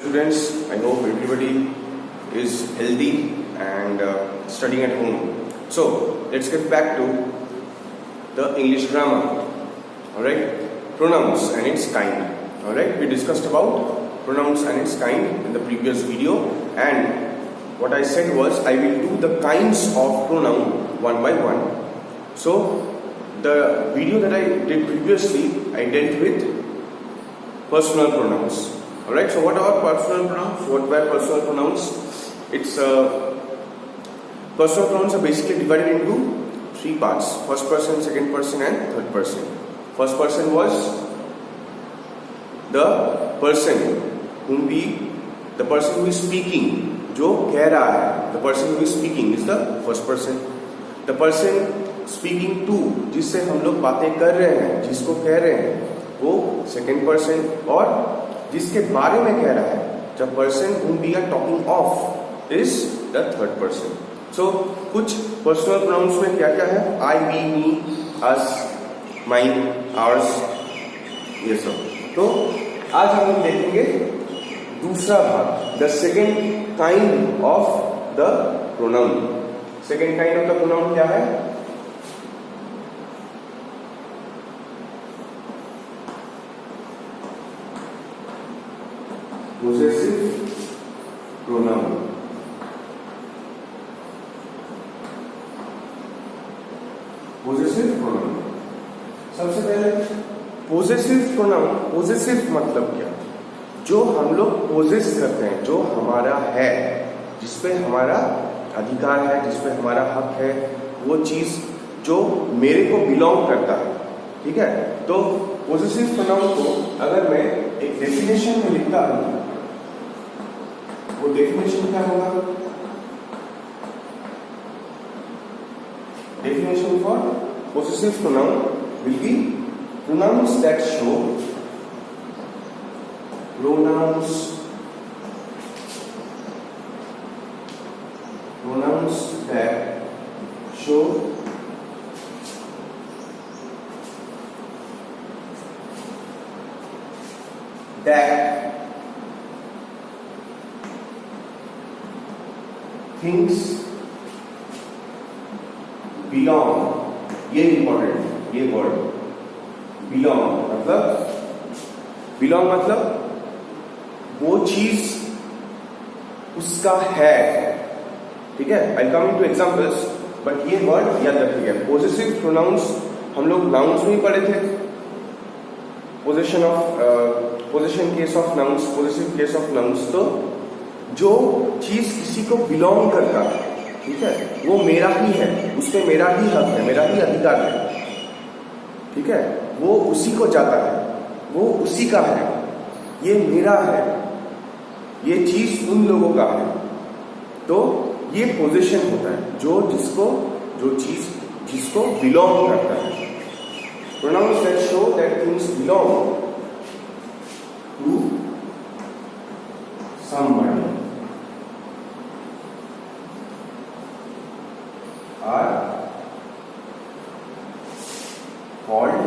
Students, I hope everybody is healthy and studying at home. So let's get back to the English grammar. Alright, pronouns and its kind. Alright, we discussed about pronouns and its kind in the previous video, and what I said was I will do the kinds of pronoun one by one. So the video that I did previously, I dealt with personal pronouns. Alright, so what are personal pronouns? What were personal pronouns? It's personal pronouns are basically divided into three parts: first person, second person, and third person. First person was the person the person who is speaking, जो कह रहा है. The person who is speaking is the first person. The person speaking to, जिससे हम लोग बातें कर रहे हैं, जिसको कह रहे हैं, वो second person. और जिसके बारे में कह रहा है, the person whom we are talking of is the third person. So कुछ personal pronouns में क्या क्या है? I, we, me, us, mine, ours, ये सब. तो आज हम लोग देखेंगे दूसरा भाग, the second kind of the pronoun. Second kind of the pronoun क्या है? Possessive pronoun. Possessive pronoun. सबसे पहले possessive pronoun, possessive मतलब क्या? जो हम लोग possess करते हैं, जो हमारा है, जिसपे हमारा अधिकार है, जिसपे हमारा हक है, वो चीज जो मेरे को बिलोंग करता है. ठीक है, तो possessive pronoun को अगर मैं एक डेफिनेशन में लिखता हूं, वो डेफिनेशन क्या होगा? Definition for possessive pronoun will be pronouns that show that things belong. ये इंपॉर्टेंट, ये वर्ड belong मतलब वो चीज उसका है. ठीक है, आई कम इनटू एग्जांपल्स, बट ये वर्ड याद रखिएगा. पोजेसिव प्रोनाउंस हम लोग नाउन्स में ही पढ़े थे. Possession case of nouns, possessive case of nouns. तो जो चीज किसी को बिलोंग करता है, ठीक है, वो मेरा ही है, उसमें मेरा ही हक है, मेरा ही अधिकार है. ठीक है, वो उसी को जाता है, वो उसी का है, ये मेरा है, ये चीज उन लोगों का है. तो ये पोजीशन होता है जो चीज जिसको बिलोंग करता है. Pronouns that show that things belong to somebody are called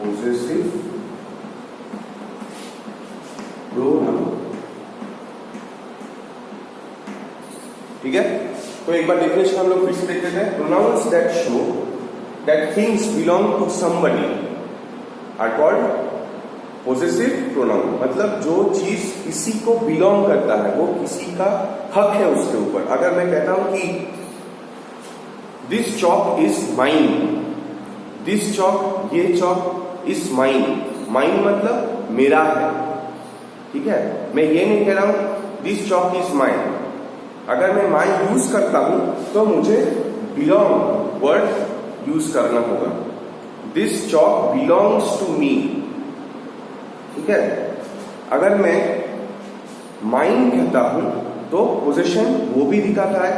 possessive pronoun. ठीक है, तो एक बार डेफिनेशन हम लोग फिर से देखते हैं. Pronouns that show that things belong to somebody are called possessive pronoun. मतलब जो चीज किसी को बिलोंग करता है, वो किसी का हक है उसके ऊपर. अगर मैं कहता हूं कि this chalk is mine, this chalk, ये चॉक इज माइन. माइन मतलब मेरा है. ठीक है, मैं ये नहीं कह रहा हूं दिस चॉक इज माइन. अगर मैं माइन यूज करता हूं तो मुझे बिलोंग वर्ड यूज करना होगा. This chalk belongs to me. ठीक है, अगर मैं माइन कहता हूं तो पोजीशन वो भी दिखाता है,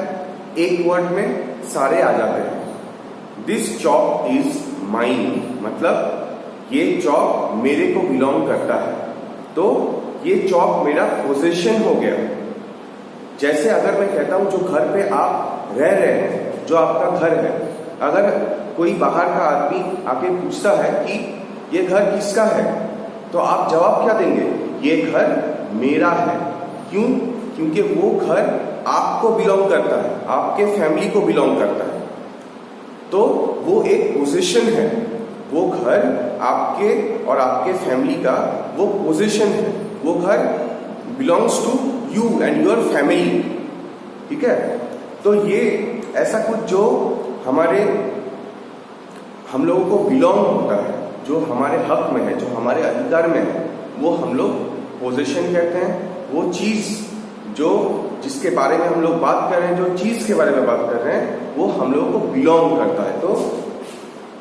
एक वर्ड में सारे आ जाते हैं. दिस चॉक इज माइन मतलब ये चॉक मेरे को बिलोंग करता है, तो ये चॉक मेरा पोजीशन हो गया. जैसे अगर मैं कहता हूं जो घर पे आप रह रहे हैं, जो आपका घर है, अगर कोई बाहर का आदमी आके पूछता है कि ये घर किसका है, तो आप जवाब क्या देंगे, ये घर मेरा है। क्यों, क्योंकि वो घर आपको बिलोंग करता है, आपके फैमिली को बिलोंग करता है, तो वो एक पोजीशन है। वो घर आपके और आपके फैमिली का वो पोजीशन है, वो घर belongs to you and your family. ठीक है, तो ये ऐसा कुछ जो हम लोगों को बिलोंग होता है, जो हमारे हक में है, जो हमारे अधिकार में है, वो हम लोग पोजीशन कहते हैं। वो चीज जो जिसके बारे में हम लोग बात कर रहे हैं, जो चीज के बारे में बात कर रहे हैं, वो हम लोगों को बिलोंग करता है। तो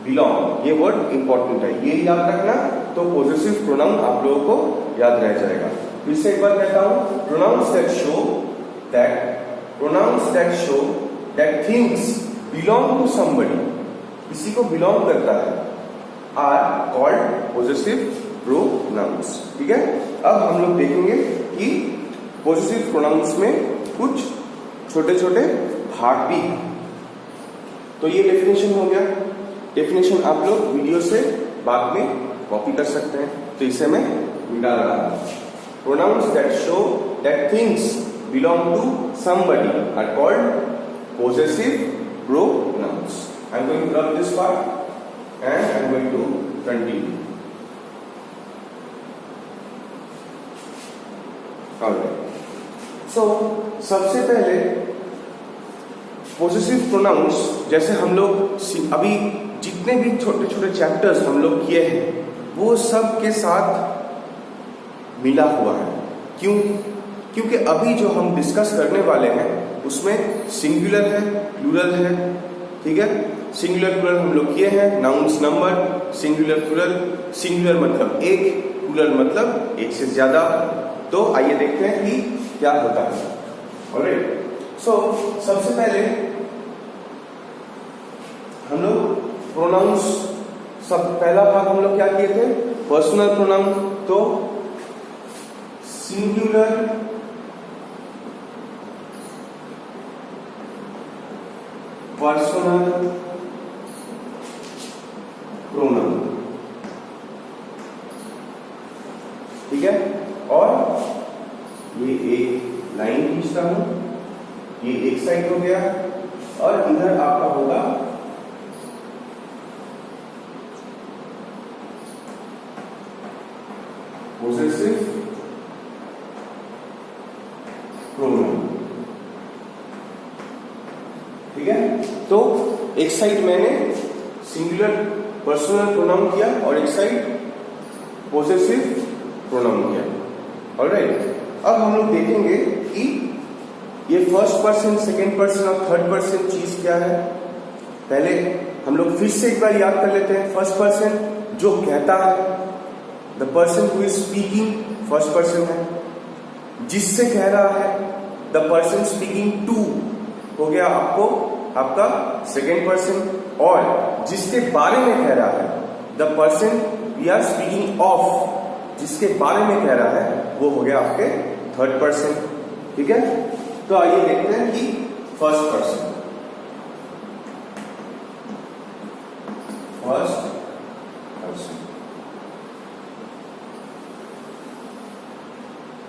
बिलोंग, ये वर्ड इंपॉर्टेंट है, ये याद रखना। तो पॉजिटिव प्रोनाउन आप लोगों को याद रह जाएगा। फिर से एक बार कहता हूं, pronouns that show that things belong to somebody, किसी को बिलोंग करता है, आर कॉल्ड पॉजिटिव प्रोनाउंस। ठीक है, अब हम लोग देखेंगे कि पॉजिटिव प्रोनाउंस में कुछ छोटे छोटे भाग भी हैं। तो ये डेफिनेशन हो गया। डेफिनेशन आप लोग वीडियो से बाद में कॉपी कर सकते हैं, तो इसे मैं मिटा रहा हूं। Pronouns that show that things belong to somebody are called possessive pronouns. I am going to rub this part and I am going to continue. Alright. So सबसे पहले possessive pronouns, जैसे हम लोग अभी जितने भी छोटे छोटे चैप्टर्स हम लोग किए हैं, वो सब के साथ मिला हुआ है। क्यों? क्योंकि अभी जो हम डिस्कस करने वाले हैं उसमें सिंगुलर है, प्लूरल है। ठीक है, सिंगुलर प्लूरल हम लोग किए हैं, nouns number, singular plural, singular मतलब एक, प्लूरल मतलब एक से ज्यादा। तो आइए देखते हैं कि क्या होता है। ऑलराइट, सो सबसे पहले हम लोग प्रोनाउंस, सब पहला भाग हम लोग क्या किए थे, पर्सनल प्रोनाउन। तो सिंगुलर पर्सनल प्रोनाउन, ठीक है। और ये एक लाइन खींचता हूं, ये एक साइड हो गया, और इधर आपका होगा पोसेसिव प्रोनाउन। ठीक है, तो एक साइड मैंने सिंगुलर पर्सनल प्रोनाउन किया और एक साइड पोसेसिव प्रोनाउन किया। ऑलराइट, अब हम लोग देखेंगे कि ये फर्स्ट पर्सन, सेकेंड पर्सन और थर्ड पर्सन चीज क्या है। पहले हम लोग फिर से एक बार याद कर लेते हैं। फर्स्ट पर्सन जो कहता है, the person who is speaking first person है। जिससे कह रहा है, द पर्सन स्पीकिंग टू हो गया आपका सेकेंड पर्सन। और जिसके बारे में कह रहा है, the person we are speaking of, जिसके बारे में कह रहा है, वो हो गया आपके थर्ड पर्सन। ठीक है, तो आइए देखते हैं कि फर्स्ट पर्सन,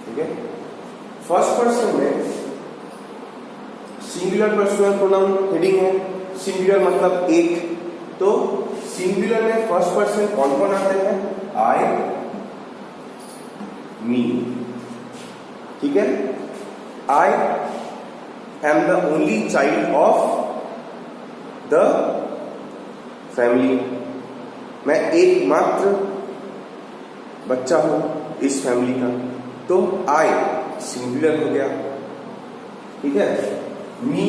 ठीक है। फर्स्ट पर्सन में सिंगुलर पर्सनल प्रोनाउन हेडिंग है। सिंगुलर मतलब एक, तो सिंगुलर में फर्स्ट पर्सन कौन कौन आते हैं, आई, मी। ठीक है, I am the only child of the family, मैं एकमात्र बच्चा हूं इस फैमिली का, तो आई सिंगुलर हो गया। ठीक है, me,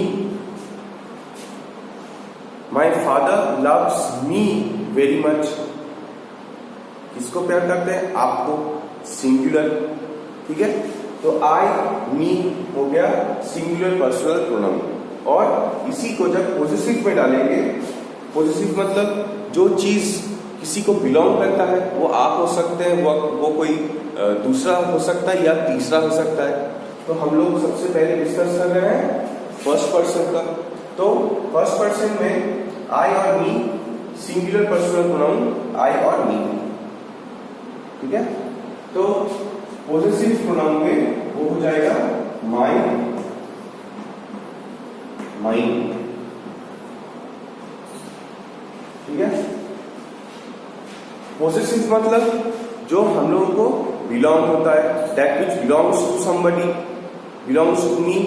my father loves me very much, किसको प्यार करते हैं, आपको, सिंगुलर। ठीक है, तो आई, मी हो गया सिंगुलर पर्सनल प्रोनाउन। और इसी को जब पॉजिटिव में डालेंगे, पॉजिटिव मतलब जो चीज किसी को बिलोंग करता है, वो आप हो सकते हैं, वो कोई दूसरा हो सकता है या तीसरा हो सकता है। तो हम लोग सबसे पहले डिस्कस कर रहे हैं फर्स्ट पर्सन का। तो फर्स्ट पर्सन में आई और मी, सिंगुलर पर्सनल प्रोनाउन आई और मी। ठीक है। तो पॉजिटिव प्रोनाउन में वो हो जाएगा माइन, माइन, ठीक है। पॉजिटिव मतलब जो हम लोगों को बिलोंग होता है, that which belongs to somebody, belongs to me,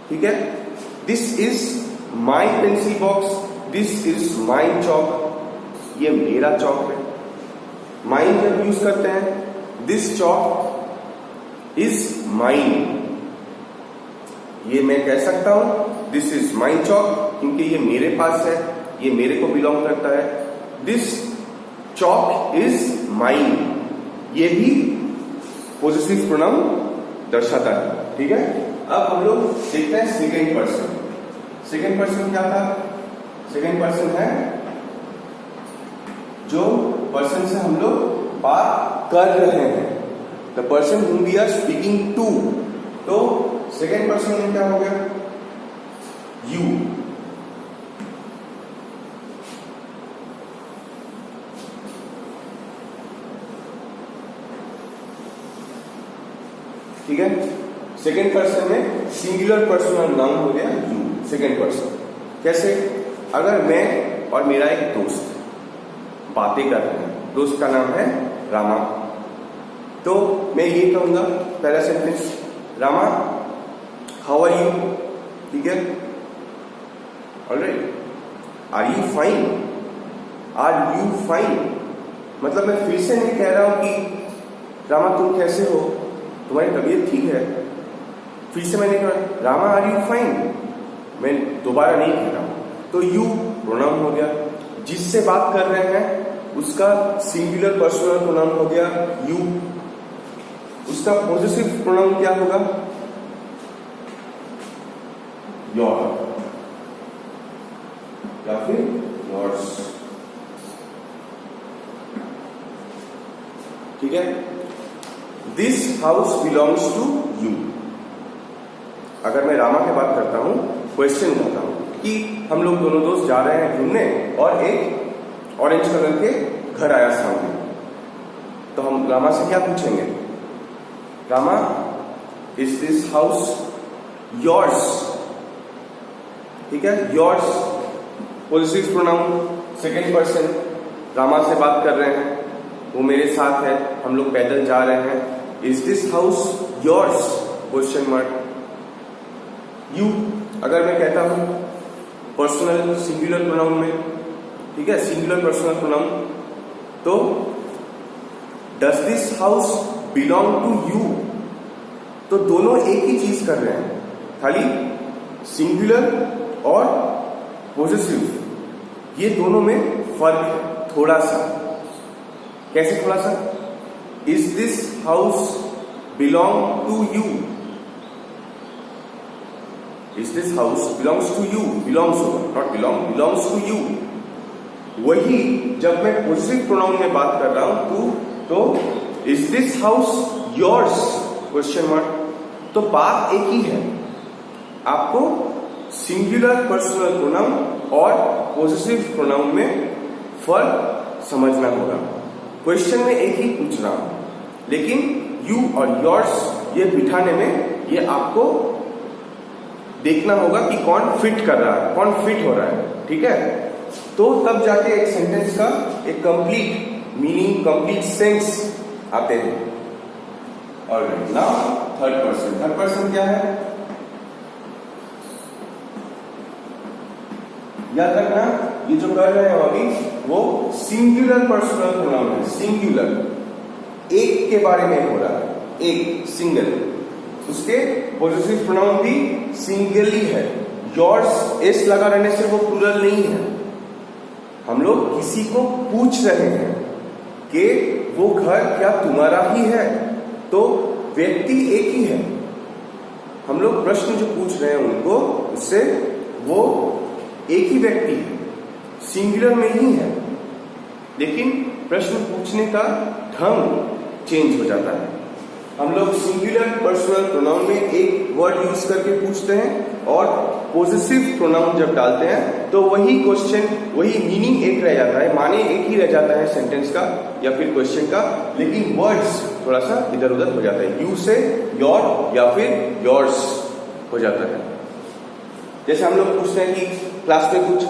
ठीक है। This is my pencil box, this is my chalk, ये मेरा चॉक है। माइन जब यूज करते हैं, दिस चॉक इज माइन, ये मैं कह सकता हूं दिस इज माइन चॉक क्योंकि ये मेरे पास है, ये मेरे को बिलोंग करता है। दिस चॉक इज माइन, ये भी पॉजिटिव प्रोनाउन दर्शाता है, ठीक है। अब हम लोग देखते हैं सेकेंड पर्सन। सेकेंड पर्सन क्या था? सेकेंड पर्सन है जो पर्सन से हम लोग बात कर रहे हैं, the person whom we are speaking to। तो सेकेंड पर्सन में क्या हो गया? यू। ठीक है। सेकेंड पर्सन में सिंगुलर पर्सनल नाउन हो गया यू, सेकेंड पर्सन। कैसे? अगर मैं और मेरा एक दोस्त बातें कर रहे हैं, दोस्त का नाम है रामा, तो मैं ये कहूंगा पहला sentence, Rama how are you, ठीक है। Alright, are you fine, are you fine, मतलब मैं फिर से नहीं कह रहा हूं कि रामा तुम कैसे हो, तुम्हारी तबीयत ठीक है। फिर से मैंने कहा रामा आर यू फाइन, मैं दोबारा नहीं कह रहा हूं। तो यू प्रोनाउन हो गया, जिससे बात कर रहे हैं उसका सिंगुलर पर्सनल प्रोनाउन हो गया यू। उसका पॉजिटिव प्रोनाउन क्या होगा? योर या फिर योर्स, ठीक है। This house belongs to you. अगर मैं रामा की बात करता हूं, क्वेश्चन करता हूं कि हम लोग दोनों दोस्त जा रहे हैं घूमने और एक ऑरेंज कलर के घर आया सामने, तो हम रामा से क्या पूछेंगे? Rama is this house yours, ठीक है। Yours positive pronoun, second person, Rama से बात कर रहे हैं, वो मेरे साथ है, हम लोग पैदल जा रहे हैं। Is this house yours, question mark. You अगर मैं कहता हूं पर्सनल सिंगुलर प्रोनाउन में, ठीक है, सिंगुलर पर्सनल प्रोनाउन, तो does this house belong to you, तो दोनों एक ही चीज कर रहे हैं, खाली सिंगुलर और पॉजिटिव, ये दोनों में फर्क है थोड़ा सा। कैसे थोड़ा सा? Is this house belong to you, is this house belongs to you, belongs होगा, not belong, belongs to you. वही जब मैं पॉजिटिव प्रोनाउन में बात कर रहा हूं तो is this house yours, question mark, तो बात एक ही है। आपको सिंगुलर पर्सनल प्रोनाउन और पॉजिटिव प्रोनाउन में फर्क समझना होगा। क्वेश्चन में एक ही पूछ रहा हूं, लेकिन यू और योर्स ये बिठाने में ये आपको देखना होगा कि कौन फिट कर रहा है, कौन फिट हो रहा है, ठीक है। तो तब जाके एक सेंटेंस का एक कंप्लीट मीनिंग, कंप्लीट सेंस आते हैं। और now third person. Third person क्या है? याद रखना, ये जो कर रहे हैं अभी वो सिंगुलर पर्सनल प्रोनाउन है, सिंगुलर, एक के बारे में हो रहा है, एक, सिंगल। उसके पॉजिटिव प्रोनाउन भी सिंगली है। योर्स एस लगा रहने से वो प्लूरल नहीं है। हम लोग किसी को पूछ रहे हैं कि वो घर क्या तुम्हारा ही है, तो व्यक्ति एक ही है। हम लोग प्रश्न जो पूछ रहे हैं उनको, उससे वो एक ही व्यक्ति है, सिंगुलर में ही है, लेकिन प्रश्न पूछने का ढंग चेंज हो जाता है। हम लोग सिंगुलर पर्सनल प्रोनाउन में एक वर्ड यूज करके पूछते हैं और पॉजिटिव प्रोनाउन जब डालते हैं तो वही क्वेश्चन, वही मीनिंग एक रह जाता है, माने एक ही रह जाता है सेंटेंस का, या फिर क्वेश्चन का, लेकिन वर्ड्स थोड़ा सा इधर उधर हो जाता है। यू से योर या फिर योर्स हो जाता है। जैसे हम लोग पूछते हैं कि क्लास में कुछ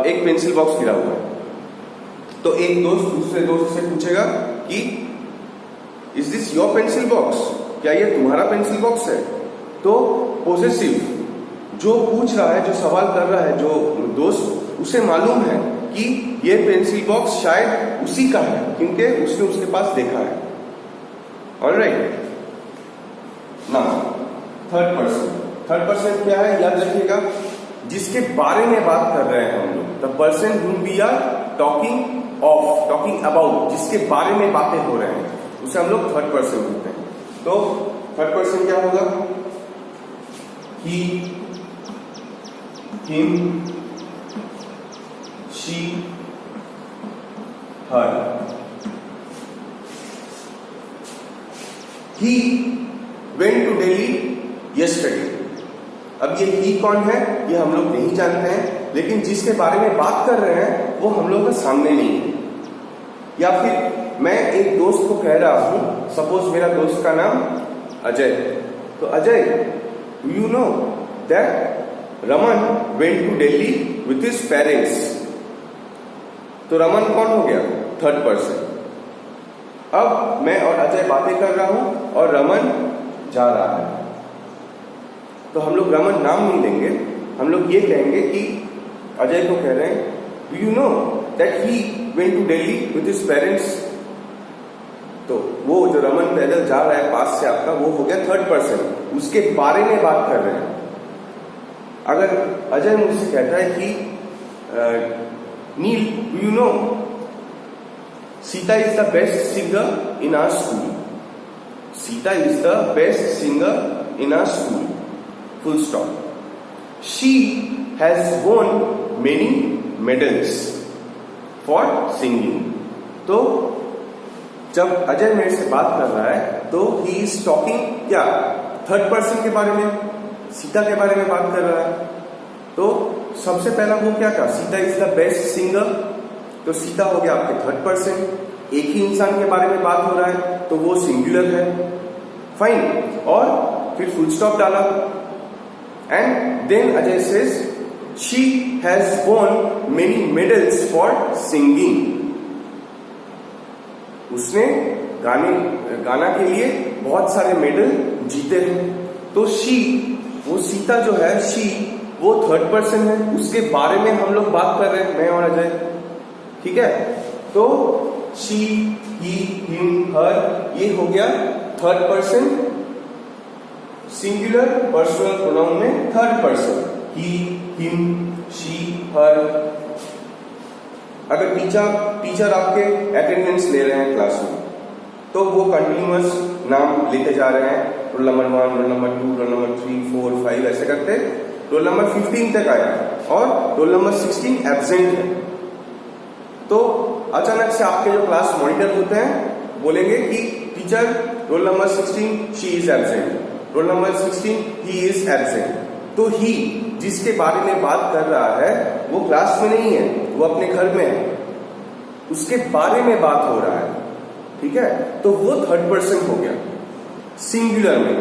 एक पेंसिल बॉक्स गिरा हुआ है, तो एक दोस्त दूसरे दोस्त से पूछेगा कि is this your pencil box, क्या ये तुम्हारा पेंसिल बॉक्स है? तो पॉसेसिव जो पूछ रहा है, जो सवाल कर रहा है, जो दोस्त, उसे मालूम है कि ये पेंसिल बॉक्स शायद उसी का है, क्योंकि उसने उसके पास देखा है। Alright, now third person. Third person क्या है, याद रखिएगा, जिसके बारे में बात कर रहे हैं हम लोग। The person whom we are talking about, जिसके बारे में बातें हो रहे हैं, उसे हम लोग थर्ड पर्सन कहते हैं। तो थर्ड पर्सन क्या होगा? he, him, she, her. He went to Delhi yesterday. अब ये ही कौन है ये हम लोग नहीं जानते हैं, लेकिन जिसके बारे में बात कर रहे हैं वो हम लोग के सामने नहीं है। या फिर मैं एक दोस्त को कह रहा हूं, सपोज मेरा दोस्त का नाम अजय, तो Ajay, do you know that Raman went to Delhi with his parents. तो रमन कौन हो गया? Third person. अब मैं और अजय बातें कर रहा हूं और रमन जा रहा है, तो हम लोग रमन नाम नहीं लेंगे, हम लोग ये कहेंगे कि अजय को कह रहे हैं, do you know that he went to Delhi with his parents. तो वो जो रमन पैदल जा रहा है पास से आपका, वो हो गया थर्ड पर्सन, उसके बारे में बात कर रहे हैं। अगर अजय मुझसे कहता है कि Neel, do you know Sita is the best singer in our school. Sita is the best singer in our school, full stop. She has won many medals for singing. तो जब अजय मेरे से बात कर रहा है तो he is talking क्या? थर्ड पर्सन के बारे में, सीता के बारे में बात कर रहा है। तो सबसे पहला वो क्या कहा? Sita is the best singer. तो सीता हो गया आपके थर्ड पर्सन। एक ही इंसान के बारे में बात हो रहा है तो वो सिंगुलर है, फाइन। और फिर फुल स्टॉप डाला। And then Ajay says, she has won many medals for singing. उसने गाना के लिए बहुत सारे मेडल जीते हैं। तो she, वो सीता जो है, she, वो थर्ड पर्सन है, उसके बारे में हम लोग बात कर रहे हैं, मैं और अजय, ठीक है। तो she, he, him, her, ये हो गया third person singular personal pronoun में third person, he, him, she, her. अगर टीचर आपके अटेंडेंस ले रहे हैं क्लास में, तो वो कंटिन्यूअस नाम लेते जा रहे हैं, roll number 1, roll number 2, roll number 3, 4, 5 ऐसे करते रोल नंबर 15 तक आया और रोल नंबर 16 एब्सेंट है। तो अचानक से आपके जो क्लास मॉनिटर होते हैं बोलेंगे कि teacher roll number 16 she is absent, roll number 16 he is absent. तो ही जिसके बारे में बात कर रहा है वो क्लास में नहीं है, वो अपने घर में है, उसके बारे में बात हो रहा है, ठीक है। तो वो थर्ड पर्सन हो गया सिंगुलर में।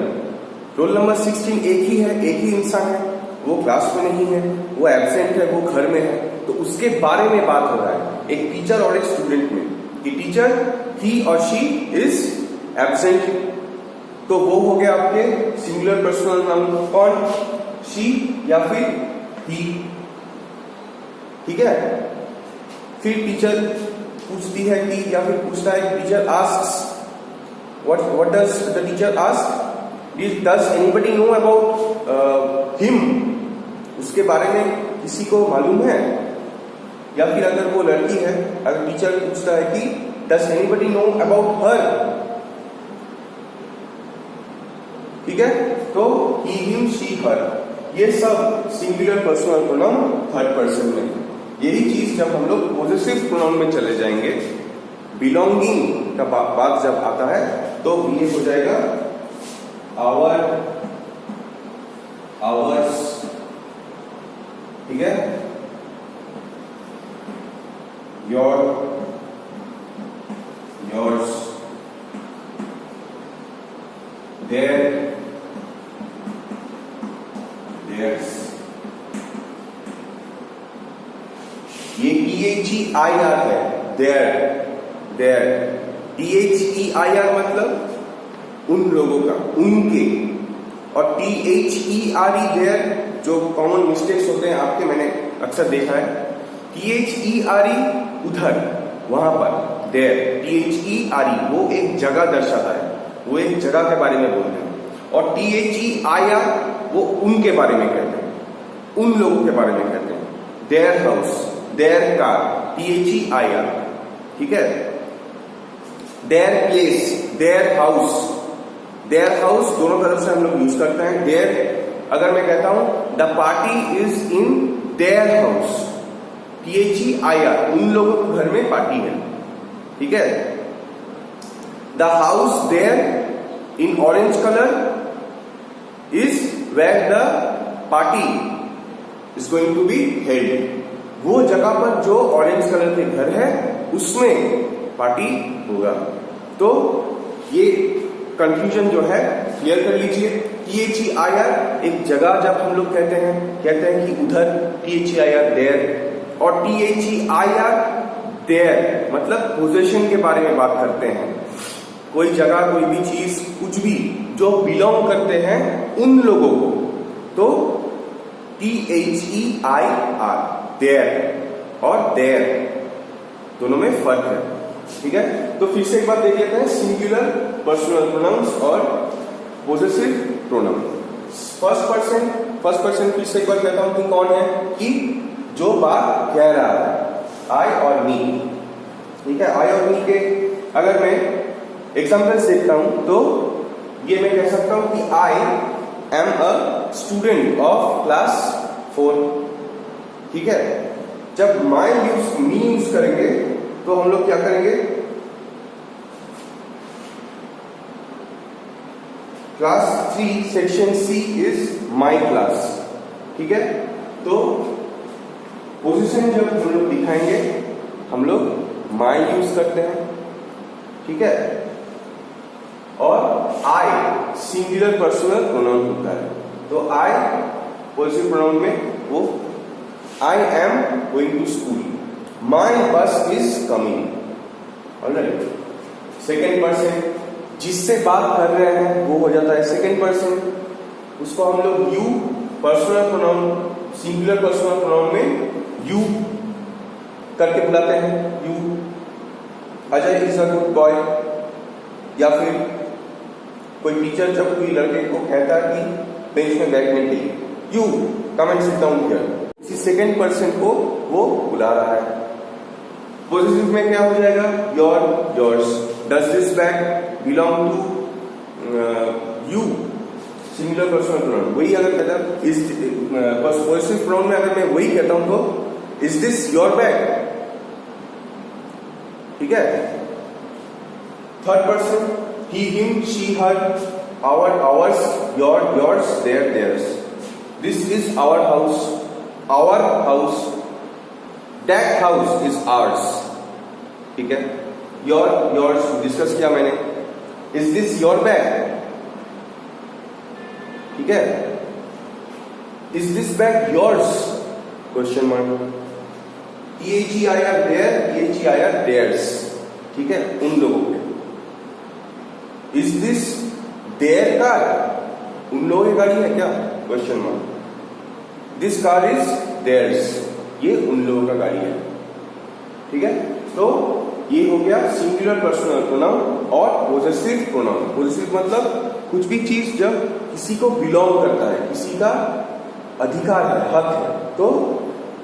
रोल नंबर 16 एक ही है, एक ही इंसान है, वो क्लास में नहीं है, वो एब्सेंट है, वो घर में है, तो उसके बारे में बात हो रहा है एक टीचर और एक स्टूडेंट में कि टीचर ही और शी इज एब्सेंट। तो वो हो गया आपके सिंगुलर पर्सनल नाउन, कौन? शी या फिर ही, ठीक है। फिर टीचर पूछती है कि, या फिर पूछता है कि teacher asks what does the teacher ask, does anybody know about him, उसके बारे में किसी को मालूम है? या फिर अगर वो लड़की है, अगर टीचर पूछता है कि does anybody know about her, ठीक है। तो ही, हिम, शी, हर, ये सब singular personal pronoun third person में। यही चीज जब हम लोग पॉजिटिव प्रोनाउन में चले जाएंगे, बिलोंगिंग का बात जब आता है, तो ये हो जाएगा आवर, आवर्स, ठीक है, योर, yours, their, theirs। ये THEIR है, their, their। THEIR मतलब उन लोगों का, उनके। और THERE their जो कॉमन मिस्टेक्स होते हैं आपके, मैंने अक्सर देखा है। THERE उधर, वहां पर। देयर, THERE वो एक जगह दर्शाता है, वो एक जगह के बारे में बोलते हैं। और THEIR वो उनके बारे में कहते हैं, उन लोगों के बारे में कहते हैं। Their house, their car, THEIR, ठीक है। Their place, their house, their house दोनों तरफ से हम लोग यूज करते हैं। देयर अगर मैं कहता हूं the party is in their house, THEIR उन लोगों के घर में पार्टी है, ठीक है। The house there in orange colour is where the party is going to be held, वो जगह पर जो ऑरेंज कलर के घर है उसमें पार्टी होगा। तो ये कंफ्यूजन जो है क्लियर कर लीजिए। THEIR एक जगह जब हम लोग कहते हैं कि उधर, THEIR देयर। और THEIR देयर मतलब पोजीशन के बारे में बात करते हैं। कोई जगह, कोई भी चीज, कुछ भी जो बिलोंग करते हैं उन लोगों को, तो THEIR देयर और देयर दोनों में फर्क है, ठीक है। तो फिर से एक बार देख लेते हैं, सिंगुलर पर्सनल प्रोनाउंस और पोजेसिव प्रोनाउन। फर्स्ट पर्सन फिर से एक बार कहता हूं कि कौन है, कि जो बात कह रहा है, आई और मी, ठीक है। आई और मी के अगर मैं एग्जांपल्स देखता हूं तो ये मैं कह सकता हूं कि I am a student of class 4, ठीक है। जब मी यूज करेंगे तो हम लोग क्या करेंगे, class 3 section C is my class, ठीक है। तो पोजीशन जब हम लोग दिखाएंगे हम लोग माई यूज करते हैं, ठीक है। और आई सिंगुलर पर्सनल प्रोनाउन होता है, तो आई पॉजिटिव प्रोनाउन में वो I am going to school, my bus is coming, alright. Second person जिससे बात कर रहे हैं वो हो जाता है सेकेंड पर्सन, उसको हम लोग you personal pronoun, singular personal pronoun में यू करके बुलाते हैं। You, Ajay is a good boy. या फिर कोई टीचर जब कोई लड़के को कहता है कि बेंच में बैठने के लिए, you come and sit down here, इसी सेकेंड पर्सन को वो बुला रहा है। पॉजिटिव में क्या हो जाएगा, your, yours. Does this bag belong to you, singular personal pronoun. वही अगर कहता इज पॉजिटिव प्रोनाउन में अगर मैं वही कहता हूं तो इज दिस योर बैग, ठीक है। Third person he, him, she, her, our, ours, your, yours, their, theirs. This is our house, our house. That house is ours, ठीक है। योर, योर्स डिस्कस किया मैंने। इज दिस योर बैग, ठीक है। Is this bag yours, question mark. THEIR their, THEIR theirs, ठीक है, उन लोगों के। इज दिस देयर कार, उन लोगों की गाड़ी है क्या, question mark. This car is theirs, ये उन लोगों का गाड़ी है, ठीक है। तो ये हो गया सिंगुलर पर्सनल प्रोनाउन और पॉजेसिव प्रोनाउन। पॉजेसिव मतलब कुछ भी चीज जब किसी को बिलोंग करता है, किसी का अधिकार है, हक है, तो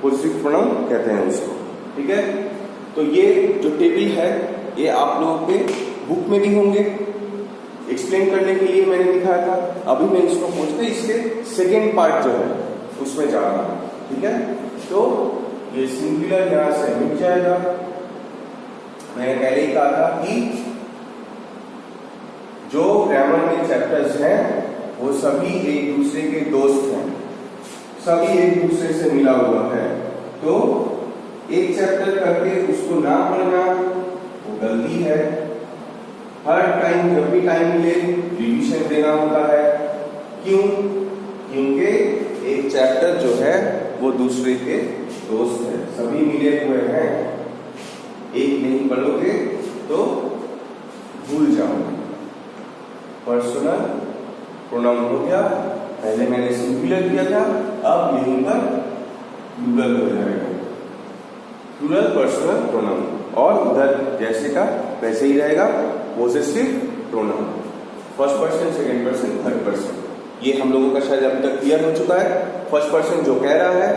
पॉजिटिव प्रोनाउन कहते हैं उसको, ठीक है। तो ये जो टेबल है ये आप लोगों के बुक में भी होंगे, एक्सप्लेन करने के लिए मैंने दिखाया था। अभी मैं इसको पहुंचते इसके सेकेंड पार्ट जो है उसमें जा रहा हूं, ठीक है। तो ये सिंगुलर यहां से मिट जाएगा। मैंने पहले ही कहा था कि जो ग्रामर में चैप्टर्स हैं वो सभी एक दूसरे के दोस्त हैं, सभी एक दूसरे से मिला हुआ है। तो एक चैप्टर करके उसको ना पढ़ना वो गलती है, हर टाइम जब भी टाइम मिले रिवीजन देना होता है। क्यों? क्योंकि एक चैप्टर जो है वो दूसरे के दोस्त है, सभी मिले हुए हैं, एक नहीं पढ़ोगे तो भूल जाओगे। पर्सनल प्रोनाउन हो गया, पहले मैंने सिंगुलर किया था, अब यहीं पर प्लूरल हो जाएगा, प्लूरल पर्सनल प्रोनाउन। और उधर जैसे का वैसे ही रहेगा, possessive pronoun, first person, second person, third person. ये हम लोगों का शायद अभी तक क्लियर हो चुका है। फर्स्ट पर्सन जो कह रहा है,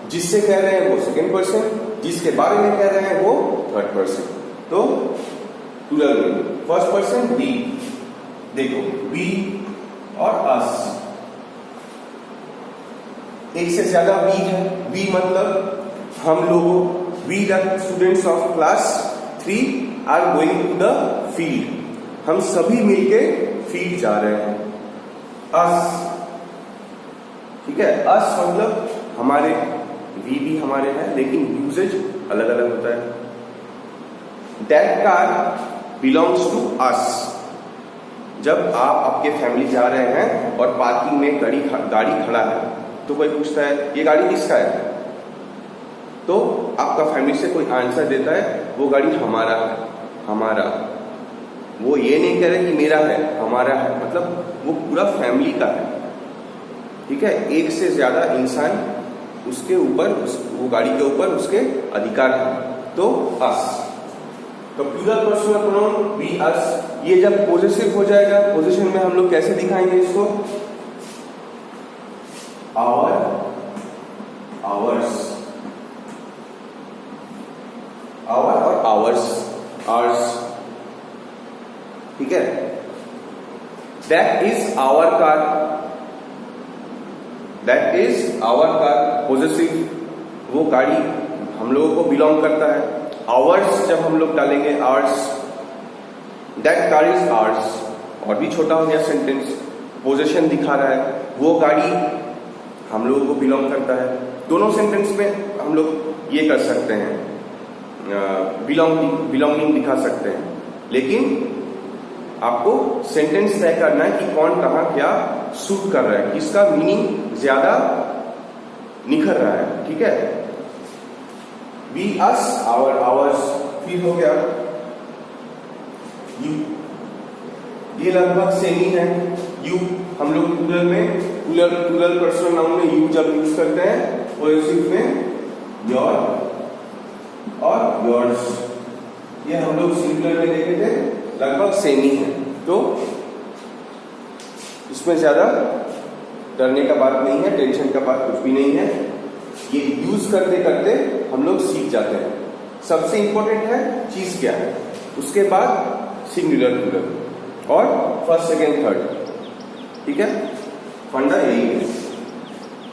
जिससे कह रहे हैं वो सेकंड पर्सन, जिसके बारे में कह रहे हैं वो थर्ड पर्सन। तो प्लूरल में फर्स्ट पर्सन वी, देखो वी और अस, एक से ज्यादा वी है। वी मतलब हम लोगों, we the students of class 3 are going to the field, हम सभी मिलके फील्ड जा रहे हैं। अस, ठीक है, अस मतलब हमारे, वी भी हमारे हैं लेकिन यूजेज अलग अलग होता है। That car belongs to us, जब आप आपके फैमिली जा रहे हैं और पार्किंग में गाड़ी खड़ा है तो कोई पूछता है ये गाड़ी किसका है, तो आपका फैमिली से कोई आंसर देता है वो गाड़ी हमारा है, हमारा। वो ये नहीं कह रहे कि मेरा है, हमारा है, मतलब वो पूरा फैमिली का है। ठीक है, एक से ज्यादा इंसान उसके ऊपर, वो गाड़ी के ऊपर उसके अधिकार है। तो अस, तो plural personal pronoun we us, ये जब पॉजिटिव हो जाएगा, पोजीशन में हम लोग कैसे दिखाएंगे इसको? आवर, आवर्स, आवर और आवर्स, आवर्स, ठीक है। That is our car, that is our car, positive, वो गाड़ी हम लोगों को बिलोंग करता है। आवर्स जब हम लोग डालेंगे hours, that car is ours, और भी छोटा हो गया सेंटेंस, पोजीशन दिखा रहा है, वो गाड़ी हम लोगों को बिलोंग करता है। दोनों सेंटेंस में हम लोग ये कर सकते हैं, बिलोंगिंग दिखा सकते हैं, लेकिन आपको सेंटेंस तय करना है कि कौन कहां क्या सूट कर रहा है, किसका मीनिंग ज्यादा निखर रहा है। ठीक है, वी अस, आवर, आवर्स, फिर हो गया यू, ये लगभग सेम ही है। यू हम लोग प्लूरल में, प्लूरल पर्सनल नाउन में यू जब यूज करते हैं, पॉजिटिव में योर और योर्स, ये हम लोग सिंगुलर में देखे थे, लगभग सेम ही है। तो इसमें ज्यादा डरने का बात नहीं है, टेंशन का बात कुछ भी नहीं है, ये यूज करते करते हम लोग सीख जाते हैं। सबसे इंपॉर्टेंट है चीज क्या है, उसके बाद सिंगुलर प्लूरल और फर्स्ट सेकेंड थर्ड। ठीक है, फंडा यही है।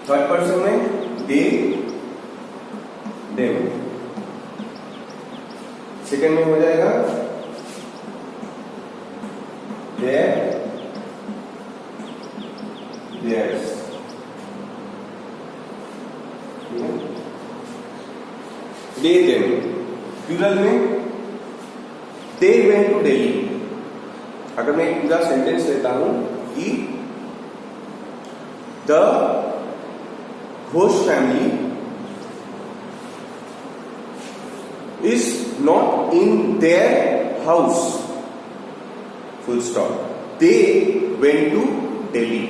थर्ड पर्सन में दे, देम, सेकेंड में हो जाएगा their, theirs. They, them, plural में दे वेंट टू दिल्ली। अगर मैं एक पूरा सेंटेंस लेता हूं कि the Ghosh family is not in their house, full stop, they went to Delhi.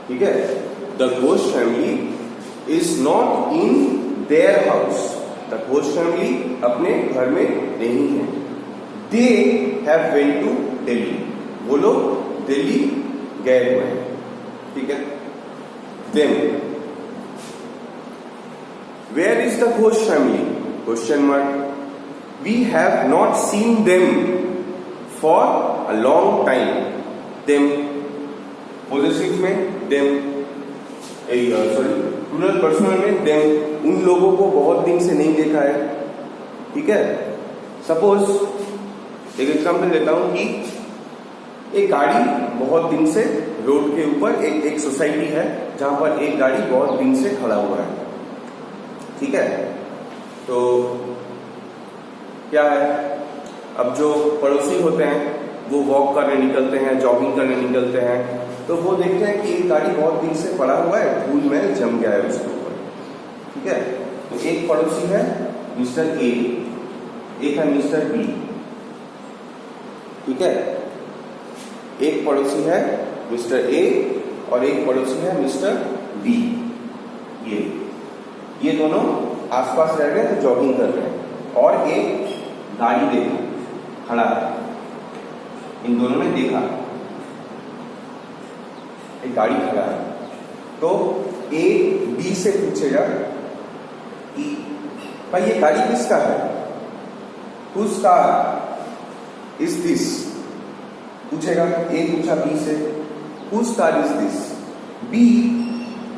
ठीक है, the Ghosh family is not in their house, the Ghosh family अपने घर में नहीं है। They have went to Delhi, वो लोग दिल्ली गए हुए हैं। ठीक है, them, where is the Ghosh family, question mark, we have not seen them for a long time. Them positive में देम, सॉरी प्लूरल पर्सनल में देम, उन लोगों को बहुत दिन से नहीं देखा है। ठीक है, सपोज एक एग्जाम्पल देता हूं कि एक गाड़ी बहुत दिन से रोड के ऊपर, एक सोसाइटी है जहां पर एक गाड़ी बहुत दिन से खड़ा हुआ है। ठीक है, तो क्या है, अब जो पड़ोसी होते हैं वो वॉक करने निकलते हैं, जॉगिंग करने निकलते हैं, तो वो देखते हैं कि एक गाड़ी बहुत दिन से पड़ा हुआ है, धूल में जम गया है उसके ऊपर। ठीक है, तो एक पड़ोसी है मिस्टर ए, एक है मिस्टर बी। ठीक है, एक पड़ोसी है मिस्टर ए और एक पड़ोसी है मिस्टर बी। ये दोनों आसपास रह रहे हैं, तो जॉगिंग कर रहे हैं, और एक गाड़ी देखा खड़ा है। इन दोनों ने देखा एक गाड़ी खड़ा है, तो ए बी से पूछेगा कि भाई ये गाड़ी किसका है? Whose car is this? पूछेगा, ए पूछा बी से Whose car is this? B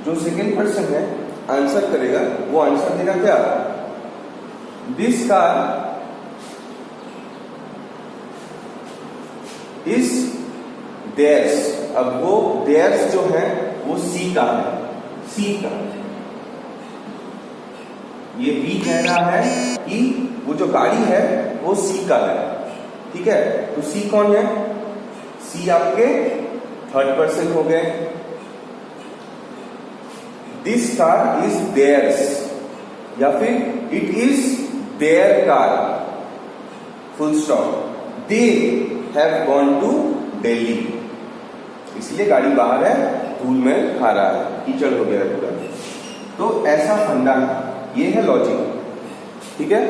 जो सेकेंड पर्सन है आंसर करेगा, वो आंसर देगा क्या? This car is theirs। अब वो theirs जो है वो सी का है, सी का। ये बी कह रहा है कि वो जो गाड़ी है वो सी का है। ठीक है, तो सी कौन है? सी आपके थर्ड पर्सन हो गए। दिस कार इज देयर्स, या फिर it is their car, full stop. They have gone to Delhi, इसलिए गाड़ी बाहर है, धूल में खा रहा है, कीचड़ हो गया है पूरा। तो ऐसा फंडा है, ये है लॉजिक। ठीक है,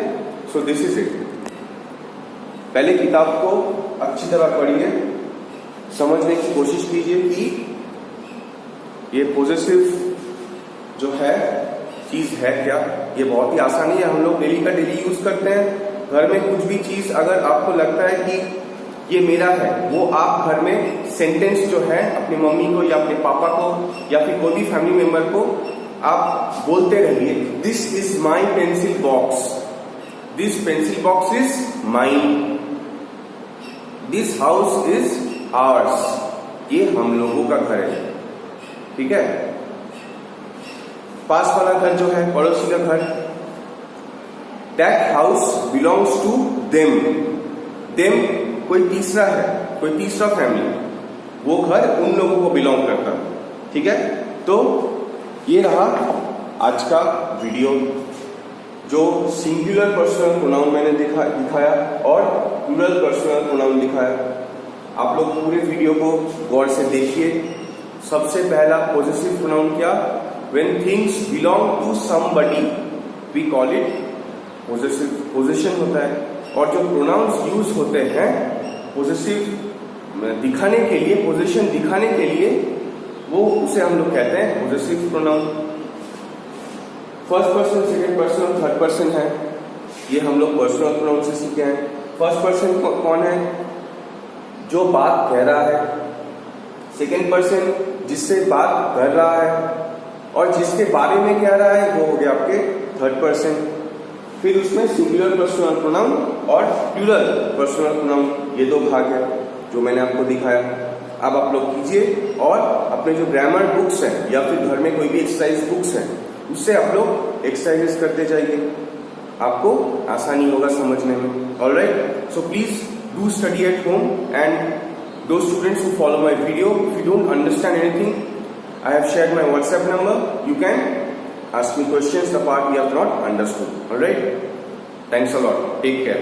सो दिस इज इट। पहले किताब को अच्छी तरह पढ़िए, समझने की कोशिश कीजिए कि ये पॉजिटिव जो है चीज है क्या। ये बहुत ही आसान है, हम लोग डेली का डेली यूज करते हैं। घर में कुछ भी चीज अगर आपको लगता है कि ये मेरा है, वो आप घर में सेंटेंस जो है अपनी मम्मी को या अपने पापा को या फिर कोई भी फैमिली मेंबर को आप बोलते रहिए, this is my pencil box, this pencil box is mine, this house is hours, ये हम लोगों का घर है। ठीक है, पास वाला घर जो है, पड़ोसी का घर, that house belongs to them. Them कोई तीसरा है, कोई तीसरा फैमिली, वो घर उन लोगों को बिलोंग करता है। ठीक है, तो ये रहा आज का वीडियो, जो सिंगुलर पर्सनल प्रोनाउन मैंने दिखाया और प्लूरल पर्सनल प्रोनाउन दिखाया। आप लोग पूरे वीडियो को गौर से देखिए। सबसे पहला पॉजिटिव प्रोनाउन क्या? When things belong to somebody we call it positive, position होता है। और जो प्रोनाउंस यूज होते हैं पॉजिटिव दिखाने के लिए, पोजीशन दिखाने के लिए, वो उसे हम लोग कहते हैं positive pronoun. First person, second person, third person है, ये हम लोग पर्सनल प्रोनाउन से सीखे हैं। फर्स्ट पर्सन कौन है? जो बात कह रहा है। सेकंड पर्सन जिससे बात कर रहा है, और जिसके बारे में कह रहा है वो हो गया आपके थर्ड पर्सन। फिर उसमें सिंगुलर पर्सनल प्रोनाउन और प्लूरल पर्सनल प्रोनाउन, ये दो भाग है जो मैंने आपको दिखाया। अब आप लोग कीजिए और अपने जो ग्रामर बुक्स हैं या फिर घर में कोई भी एक्सरसाइज बुक्स हैं उससे आप लोग एक्सरसाइजेस करते जाइए, आपको आसानी होगा समझने में। Alright, so please do study at home, and those students who follow my video, if you don't understand anything, I have shared my WhatsApp number. You can ask me questions the part you have not understood. Alright, thanks a lot, take care.